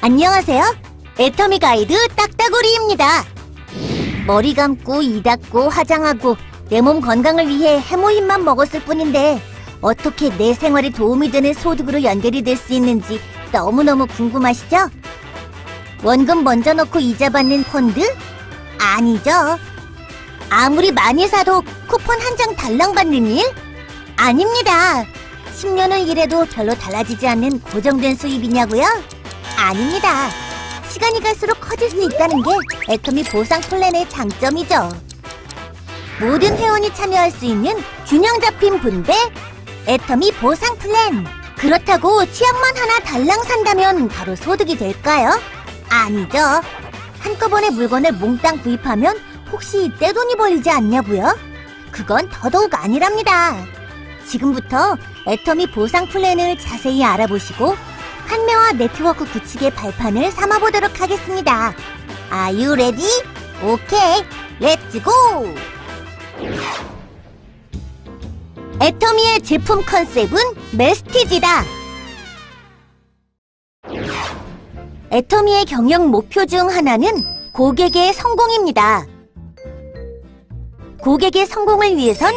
안녕하세요. 애터미 가이드 딱따구리입니다. 머리 감고 이 닦고 화장하고 내 몸 건강을 위해 해모힘만 먹었을 뿐인데 어떻게 내 생활에 도움이 되는 소득으로 연결이 될 수 있는지 너무너무 궁금하시죠? 원금 먼저 넣고 이자 받는 펀드? 아니죠. 아무리 많이 사도 쿠폰 한 장 달랑 받는 일? 아닙니다. 10년을 일해도 별로 달라지지 않는 고정된 수입이냐고요? 아닙니다. 시간이 갈수록 커질 수 있다는 게 애터미 보상 플랜의 장점이죠. 모든 회원이 참여할 수 있는 균형 잡힌 분배, 애터미 보상 플랜. 그렇다고 치약만 하나 달랑 산다면 바로 소득이 될까요? 아니죠. 한꺼번에 물건을 몽땅 구입하면 혹시 떼돈이 벌리지 않냐고요? 그건 더더욱 아니랍니다. 지금부터 애터미 보상 플랜을 자세히 알아보시고 판매와 네트워크 구축의 발판을 삼아보도록 하겠습니다. Are you ready? 오케이, 렛츠 고! 애터미의 제품 컨셉은 메스티지다. 애터미의 경영 목표 중 하나는 고객의 성공입니다. 고객의 성공을 위해선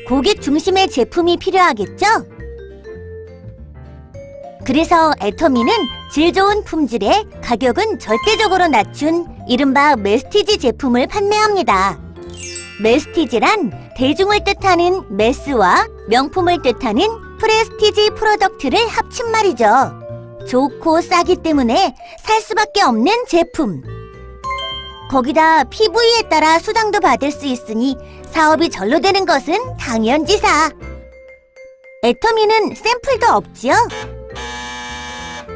고객 중심의 제품이 필요하겠죠? 그래서 애터미는 질 좋은 품질에 가격은 절대적으로 낮춘 이른바 메스티지 제품을 판매합니다. 메스티지란 대중을 뜻하는 메스와 명품을 뜻하는 프레스티지 프로덕트를 합친 말이죠. 좋고 싸기 때문에 살 수밖에 없는 제품. 거기다 PV에 따라 수당도 받을 수 있으니 사업이 절로 되는 것은 당연지사. 애터미는 샘플도 없지요?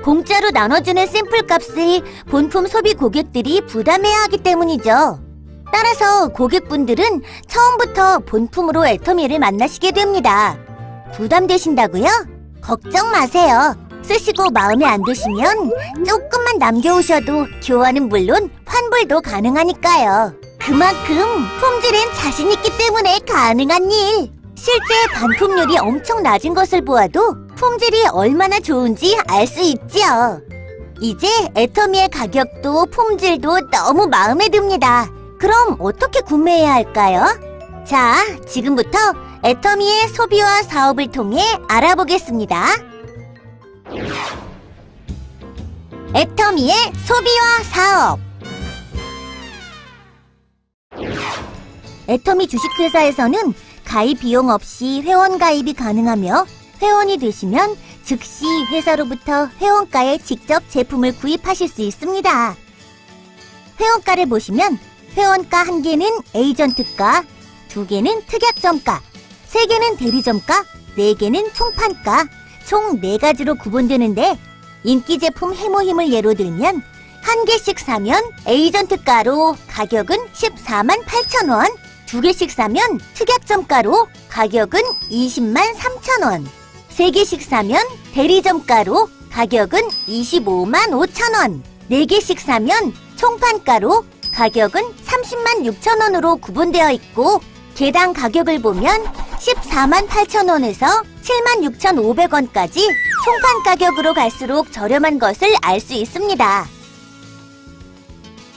공짜로 나눠주는 샘플 값을 본품 소비 고객들이 부담해야 하기 때문이죠. 따라서 고객분들은 처음부터 본품으로 애터미를 만나시게 됩니다. 부담되신다고요? 걱정 마세요. 쓰시고 마음에 안 드시면 조금만 남겨오셔도 교환은 물론 환불도 가능하니까요. 그만큼 품질엔 자신 있기 때문에 가능한 일. 실제 반품률이 엄청 낮은 것을 보아도 품질이 얼마나 좋은지 알 수 있지요. 이제 애터미의 가격도 품질도 너무 마음에 듭니다. 그럼 어떻게 구매해야 할까요? 자, 지금부터 애터미의 소비와 사업을 통해 알아보겠습니다. 애터미의 소비와 사업. 애터미 주식회사에서는 가입 비용 없이 회원 가입이 가능하며 회원이 되시면 즉시 회사로부터 회원가에 직접 제품을 구입하실 수 있습니다. 회원가를 보시면 회원가 1개는 에이전트가, 2개는 특약점가, 3개는 대리점가, 4개는 총판가, 총 4가지로 구분되는데 인기 제품 해모힘을 예로 들면 1개씩 사면 에이전트가로 가격은 14만 8천 원, 2개씩 사면 특약점가로 가격은 20만 3천 원, 3개씩 사면 대리점가로 가격은 25만 5천 원, 4개씩 사면 총판가로 가격은 30만 6천 원으로 구분되어 있고 개당 가격을 보면 14만 8천 원에서 7만 6,500원까지 총판 가격으로 갈수록 저렴한 것을 알 수 있습니다.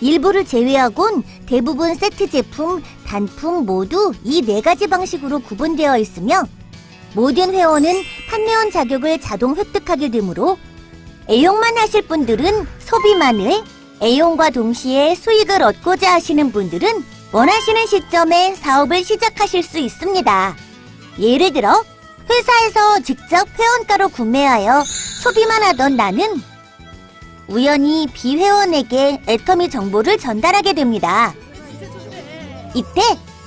일부를 제외하곤 대부분 세트 제품, 단품 모두 이 4가지 방식으로 구분되어 있으며 모든 회원은 판매원 자격을 자동 획득하게 되므로 애용만 하실 분들은 소비만을, 애용과 동시에 수익을 얻고자 하시는 분들은 원하시는 시점에 사업을 시작하실 수 있습니다. 예를 들어 회사에서 직접 회원가로 구매하여 소비만 하던 나는 우연히 비회원에게 애터미 정보를 전달하게 됩니다. 이때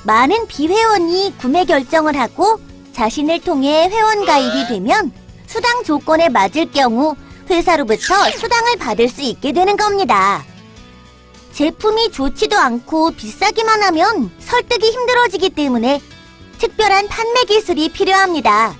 많은 비회원이 구매 결정을 하고 자신을 통해 회원 가입이 되면 수당 조건에 맞을 경우 회사로부터 수당을 받을 수 있게 되는 겁니다. 제품이 좋지도 않고 비싸기만 하면 설득이 힘들어지기 때문에 특별한 판매 기술이 필요합니다.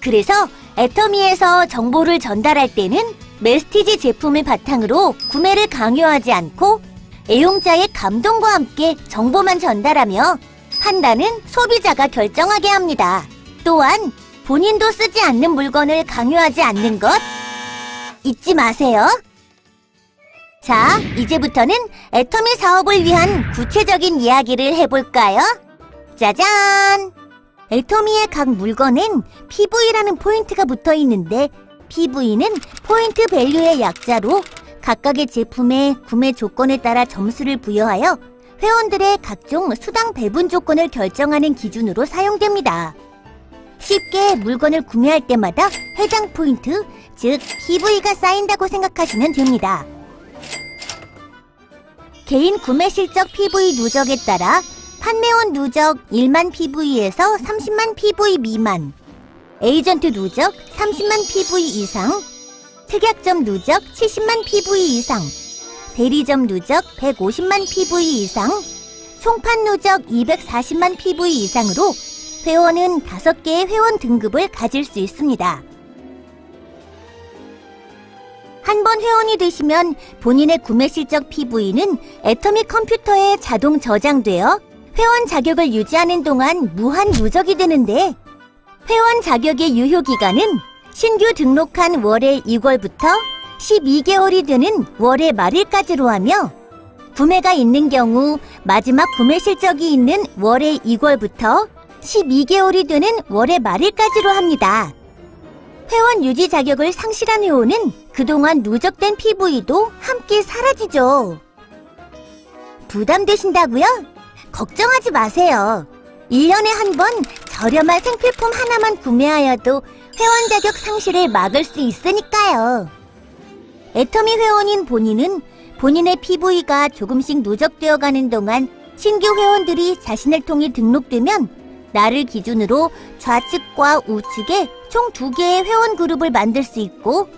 그래서 애터미에서 정보를 전달할 때는 메스티지 제품을 바탕으로 구매를 강요하지 않고 애용자의 감동과 함께 정보만 전달하며 판단은 소비자가 결정하게 합니다. 또한 본인도 쓰지 않는 물건을 강요하지 않는 것, 잊지 마세요. 자, 이제부터는 애터미 사업을 위한 구체적인 이야기를 해볼까요? 짜잔! 애터미의 각 물건엔 PV라는 포인트가 붙어 있는데 PV는 포인트 밸류의 약자로 각각의 제품의 구매 조건에 따라 점수를 부여하여 회원들의 각종 수당 배분 조건을 결정하는 기준으로 사용됩니다. 쉽게 물건을 구매할 때마다 해당 포인트, 즉 PV가 쌓인다고 생각하시면 됩니다. 개인 구매 실적 PV 누적에 따라 판매원 누적 1만 PV에서 30만 PV 미만, 에이전트 누적 30만 PV 이상, 특약점 누적 70만 PV 이상, 대리점 누적 150만 PV 이상, 총판 누적 240만 PV 이상으로 회원은 5개의 회원 등급을 가질 수 있습니다. 한 번 회원이 되시면 본인의 구매 실적 PV는 애터미 컴퓨터에 자동 저장되어 회원 자격을 유지하는 동안 무한 누적이 되는데 회원 자격의 유효기간은 신규 등록한 월의 2월부터 12개월이 되는 월의 말일까지로 하며 구매가 있는 경우 마지막 구매 실적이 있는 월의 2월부터 12개월이 되는 월의 말일까지로 합니다. 회원 유지 자격을 상실한 회원은 그동안 누적된 PV도 함께 사라지죠. 부담되신다고요? 걱정하지 마세요. 1년에 한 번 저렴한 생필품 하나만 구매하여도 회원 자격 상실을 막을 수 있으니까요. 애터미 회원인 본인은 본인의 PV가 조금씩 누적되어 가는 동안 신규 회원들이 자신을 통해 등록되면 나를 기준으로 좌측과 우측에 총 2개의 회원 그룹을 만들 수 있고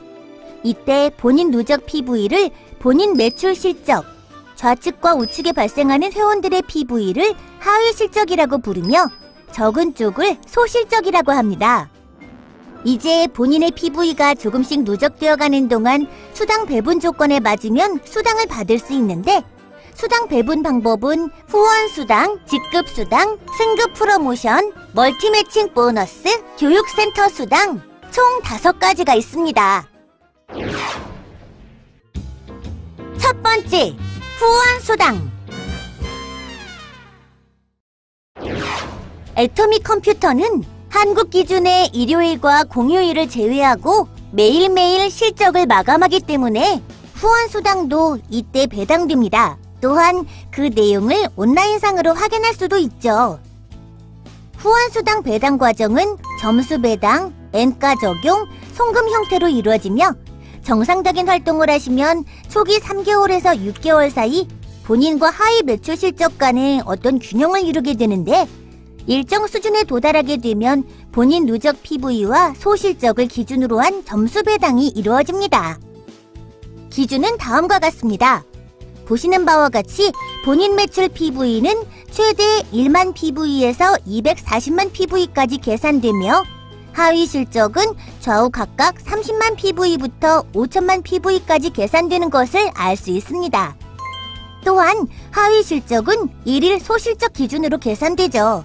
이때 본인 누적 PV를 본인 매출 실적, 좌측과 우측에 발생하는 회원들의 PV를 하위 실적이라고 부르며 적은 쪽을 소실적이라고 합니다. 이제 본인의 PV가 조금씩 누적되어 가는 동안 수당 배분 조건에 맞으면 수당을 받을 수 있는데 수당 배분 방법은 후원 수당, 직급 수당, 승급 프로모션, 멀티 매칭 보너스, 교육센터 수당 총 5가지가 있습니다. 첫 번째, 후원 수당. 애터미 컴퓨터는 한국 기준의 일요일과 공휴일을 제외하고 매일매일 실적을 마감하기 때문에 후원 수당도 이때 배당됩니다. 또한 그 내용을 온라인상으로 확인할 수도 있죠. 후원수당 배당 과정은 점수 배당, N가 적용, 송금 형태로 이루어지며 정상적인 활동을 하시면 초기 3개월에서 6개월 사이 본인과 하위 매출 실적 간에 어떤 균형을 이루게 되는데 일정 수준에 도달하게 되면 본인 누적 PV와 소실적을 기준으로 한 점수 배당이 이루어집니다. 기준은 다음과 같습니다. 보시는 바와 같이 본인 매출 PV는 최대 1만 PV에서 240만 PV까지 계산되며 하위 실적은 좌우 각각 30만 PV부터 5천만 PV까지 계산되는 것을 알 수 있습니다. 또한 하위 실적은 일일 소실적 기준으로 계산되죠.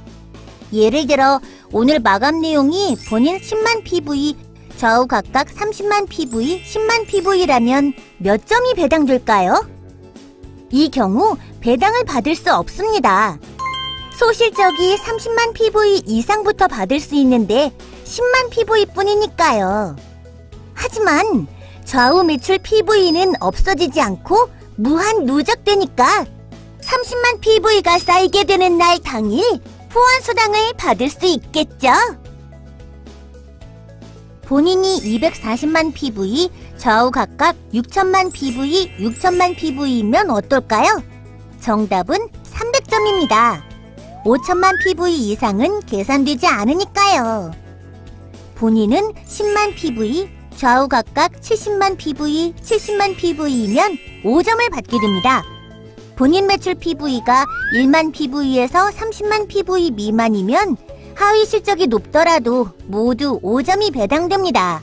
예를 들어 오늘 마감 내용이 본인 10만 PV, 좌우 각각 30만 PV, 10만 PV라면 몇 점이 배당될까요? 이 경우 배당을 받을 수 없습니다. 소실적이 30만 PV 이상부터 받을 수 있는데 10만 PV뿐이니까요. 하지만 좌우 매출 PV는 없어지지 않고 무한 누적되니까 30만 PV가 쌓이게 되는 날 당일 후원 수당을 받을 수 있겠죠? 본인이 240만 PV, 좌우 각각 6천만 PV, 6천만 PV이면 어떨까요? 정답은 300점입니다. 5천만 PV 이상은 계산되지 않으니까요. 본인은 10만 PV, 좌우 각각 70만 PV, 70만 PV이면 5점을 받게 됩니다. 본인 매출 PV가 1만 PV에서 30만 PV 미만이면 하위 실적이 높더라도 모두 5점이 배당됩니다.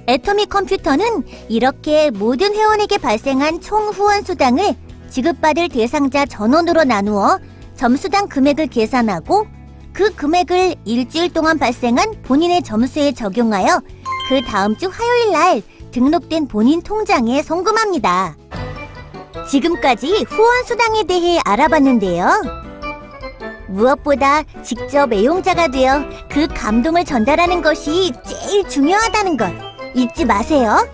애터미 컴퓨터는 이렇게 모든 회원에게 발생한 총 후원 수당을 지급받을 대상자 전원으로 나누어 점수당 금액을 계산하고 그 금액을 일주일 동안 발생한 본인의 점수에 적용하여 그 다음 주 화요일 날 등록된 본인 통장에 송금합니다. 지금까지 후원 수당에 대해 알아봤는데요. 무엇보다 직접 애용자가 되어 그 감동을 전달하는 것이 제일 중요하다는 것 잊지 마세요.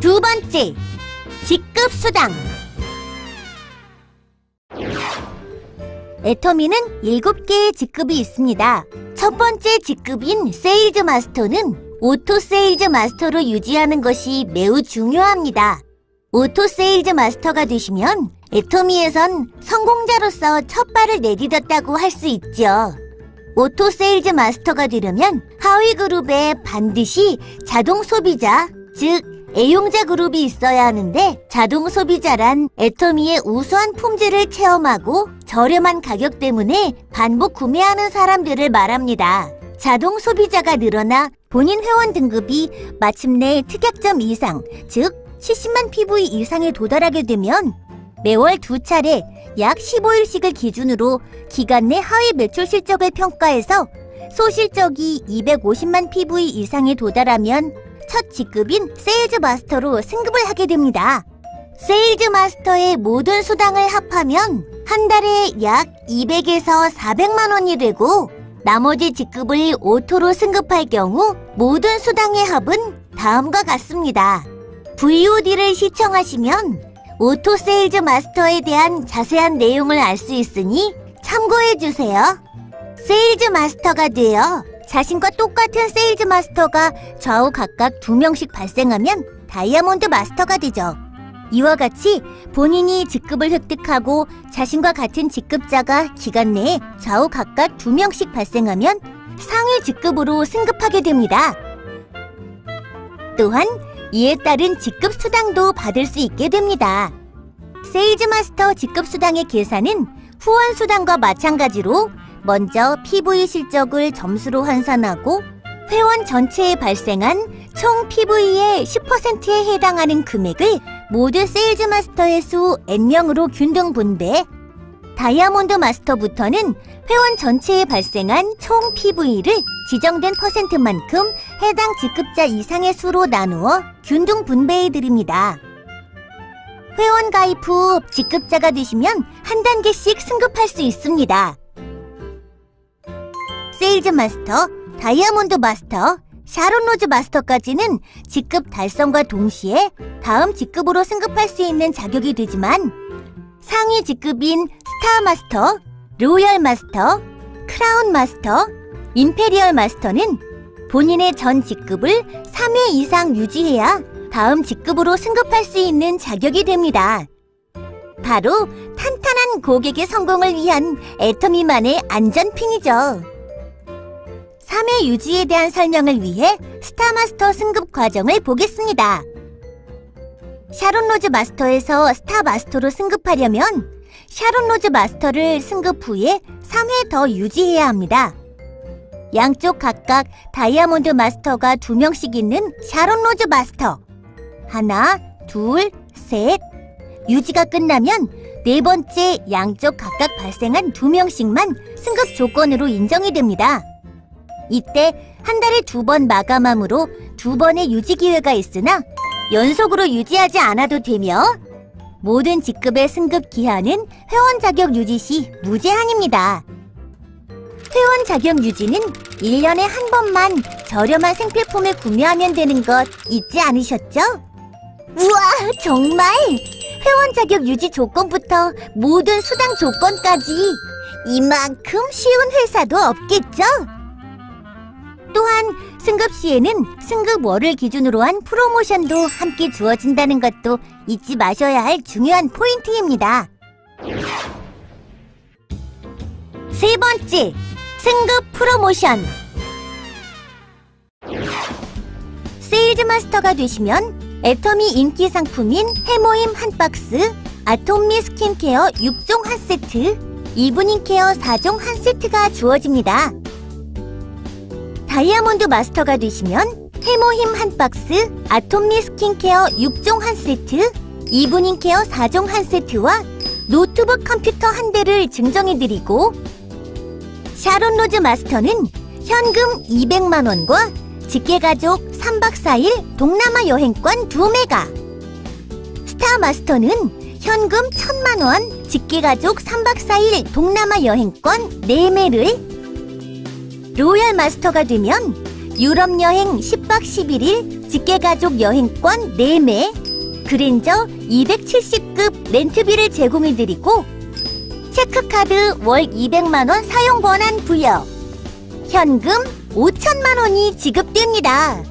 두 번째, 직급 수당. 애터미는 7개의 직급이 있습니다. 첫 번째 직급인 세일즈 마스터는 오토 세일즈 마스터로 유지하는 것이 매우 중요합니다. 오토 세일즈 마스터가 되시면 애터미에선 성공자로서 첫 발을 내디뎠다고 할 수 있죠. 오토 세일즈 마스터가 되려면 하위 그룹에 반드시 자동 소비자, 즉 애용자 그룹이 있어야 하는데, 자동 소비자란 애터미의 우수한 품질을 체험하고 저렴한 가격 때문에 반복 구매하는 사람들을 말합니다. 자동 소비자가 늘어나 본인 회원 등급이 마침내 특약점 이상, 즉 70만 PV 이상에 도달하게 되면 매월 2차례 약 15일씩을 기준으로 기간 내 하위 매출 실적을 평가해서 소실적이 250만 PV 이상에 도달하면 첫 직급인 세일즈 마스터로 승급을 하게 됩니다. 세일즈 마스터의 모든 수당을 합하면 한 달에 약 200에서 400만 원이 되고, 나머지 직급을 오토로 승급할 경우 모든 수당의 합은 다음과 같습니다. VOD를 시청하시면 오토 세일즈 마스터에 대한 자세한 내용을 알 수 있으니 참고해주세요. 세일즈 마스터가 되어 자신과 똑같은 세일즈 마스터가 좌우 각각 2명씩 발생하면 다이아몬드 마스터가 되죠. 이와 같이 본인이 직급을 획득하고 자신과 같은 직급자가 기간 내에 좌우 각각 2명씩 발생하면 상위 직급으로 승급하게 됩니다. 또한 이에 따른 직급 수당도 받을 수 있게 됩니다. 세일즈 마스터 직급 수당의 계산은 후원 수당과 마찬가지로 먼저 PV 실적을 점수로 환산하고 회원 전체에 발생한 총 PV의 10%에 해당하는 금액을 모두 세일즈 마스터의 수 N명으로 균등 분배, 다이아몬드 마스터부터는 회원 전체에 발생한 총 PV를 지정된 퍼센트만큼 해당 직급자 이상의 수로 나누어 균등 분배해드립니다. 회원 가입 후 직급자가 되시면 한 단계씩 승급할 수 있습니다. 세일즈 마스터, 다이아몬드 마스터, 샤론 로즈 마스터까지는 직급 달성과 동시에 다음 직급으로 승급할 수 있는 자격이 되지만, 상위 직급인 스타 마스터, 로열 마스터, 크라운 마스터, 임페리얼 마스터는 본인의 전 직급을 3회 이상 유지해야 다음 직급으로 승급할 수 있는 자격이 됩니다. 바로 탄탄한 고객의 성공을 위한 애터미만의 안전핀이죠. 3회 유지에 대한 설명을 위해 스타마스터 승급 과정을 보겠습니다. 샤론 로즈 마스터에서 스타 마스터로 승급하려면 샤론 로즈 마스터를 승급 후에 3회 더 유지해야 합니다. 양쪽 각각 다이아몬드 마스터가 2명씩 있는 샤론 로즈 마스터. 하나, 둘, 셋. 유지가 끝나면 네 번째 양쪽 각각 발생한 2명씩만 승급 조건으로 인정이 됩니다. 이때 한 달에 2번 마감함으로 2번의 유지 기회가 있으나 연속으로 유지하지 않아도 되며, 모든 직급의 승급 기한은 회원 자격 유지 시 무제한입니다. 회원 자격 유지는 1년에 한 번만 저렴한 생필품을 구매하면 되는 것 잊지 않으셨죠? 우와, 정말! 회원 자격 유지 조건부터 모든 수당 조건까지 이만큼 쉬운 회사도 없겠죠? 또한 승급 시에는 승급월을 기준으로 한 프로모션도 함께 주어진다는 것도 잊지 마셔야 할 중요한 포인트입니다. 세 번째, 승급 프로모션. 세일즈 마스터가 되시면 애터미 인기 상품인 해모임 한 박스, 아톰미 스킨케어 6종 한 세트, 이브닝 케어 4종 한 세트가 주어집니다. 다이아몬드 마스터가 되시면 해모힘 한 박스, 아톰미 스킨케어 6종 한 세트, 이브닝 케어 4종 한 세트와 노트북 컴퓨터 한 대를 증정해드리고, 샤론 로즈 마스터는 현금 200만 원과 직계가족 3박 4일 동남아 여행권 2매가, 스타 마스터는 현금 1000만 원, 직계가족 3박 4일 동남아 여행권 4매를, 로얄 마스터가 되면 유럽 여행 10박 11일 직계가족 여행권 4매, 그랜저 270급 렌트비를 제공해드리고 체크카드 월 200만 원 사용 권한 부여, 현금 5천만 원이 지급됩니다.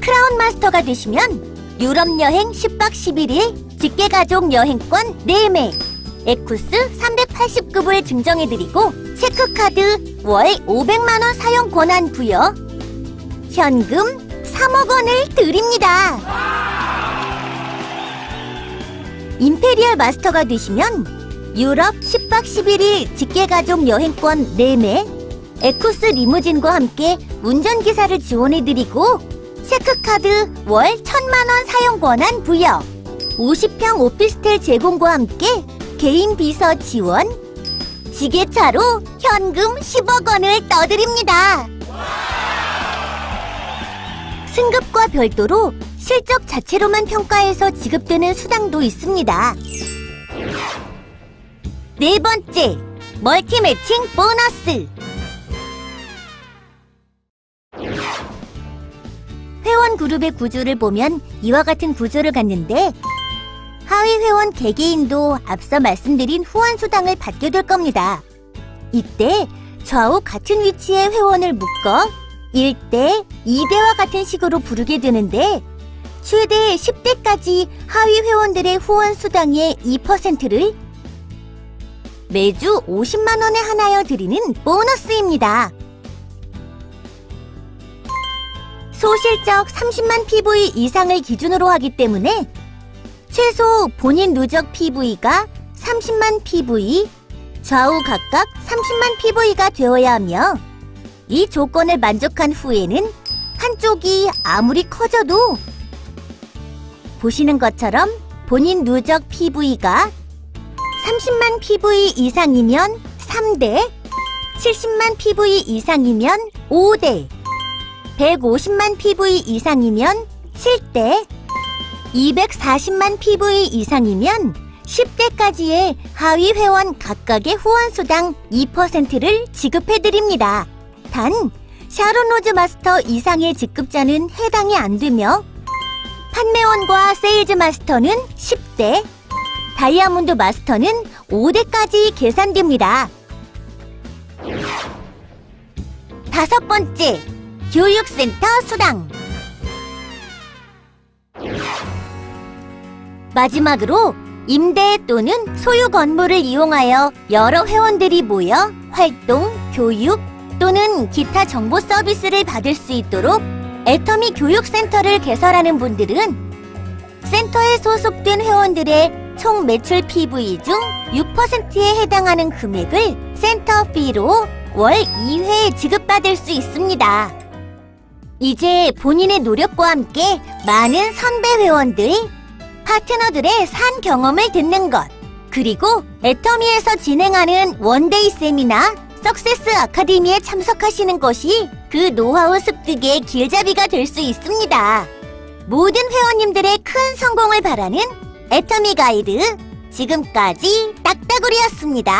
크라운 마스터가 되시면 유럽 여행 10박 11일 직계가족 여행권 4매, 에쿠스 380급을 증정해드리고 체크카드 월 500만 원 사용 권한 부여, 현금 3억 원을 드립니다. 임페리얼 마스터가 되시면 유럽 10박 11일 직계가족 여행권 4매, 에쿠스 리무진과 함께 운전기사를 지원해드리고 체크카드 월 1000만 원 사용 권한 부여, 50평 오피스텔 제공과 함께 개인 비서 지원, 지게차로 현금 10억 원을 떠드립니다. 승급과 별도로 실적 자체로만 평가해서 지급되는 수당도 있습니다. 네 번째, 멀티 매칭 보너스. 회원 그룹의 구조를 보면 이와 같은 구조를 갖는데, 하위 회원 개개인도 앞서 말씀드린 후원 수당을 받게 될 겁니다. 이때 좌우 같은 위치의 회원을 묶어 1대, 2대와 같은 식으로 부르게 되는데, 최대 10대까지 하위 회원들의 후원 수당의 2%를 매주 50만 원에 한하여 드리는 보너스입니다. 소실적 30만 PV 이상을 기준으로 하기 때문에 최소 본인 누적 PV가 30만 PV, 좌우 각각 30만 PV가 되어야 하며, 이 조건을 만족한 후에는 한쪽이 아무리 커져도 보시는 것처럼 본인 누적 PV가 30만 PV 이상이면 3대, 70만 PV 이상이면 5대, 150만 PV 이상이면 7대, 240만 PV 이상이면 10대까지의 하위 회원 각각의 후원수당 2%를 지급해드립니다. 단, 샤론 로즈 마스터 이상의 직급자는 해당이 안 되며, 판매원과 세일즈 마스터는 10대, 다이아몬드 마스터는 5대까지 계산됩니다. 다섯 번째, 교육센터 수당. 마지막으로 임대 또는 소유 건물을 이용하여 여러 회원들이 모여 활동, 교육 또는 기타 정보 서비스를 받을 수 있도록 애터미 교육센터를 개설하는 분들은 센터에 소속된 회원들의 총 매출 PV 중 6%에 해당하는 금액을 센터비로 월 2회 지급받을 수 있습니다. 이제 본인의 노력과 함께 많은 선배 회원들, 파트너들의 산 경험을 듣는 것, 그리고 애터미에서 진행하는 원데이 세미나, 석세스 아카데미에 참석하시는 것이 그 노하우 습득의 길잡이가 될 수 있습니다. 모든 회원님들의 큰 성공을 바라는 애터미 가이드, 지금까지 딱따구리였습니다.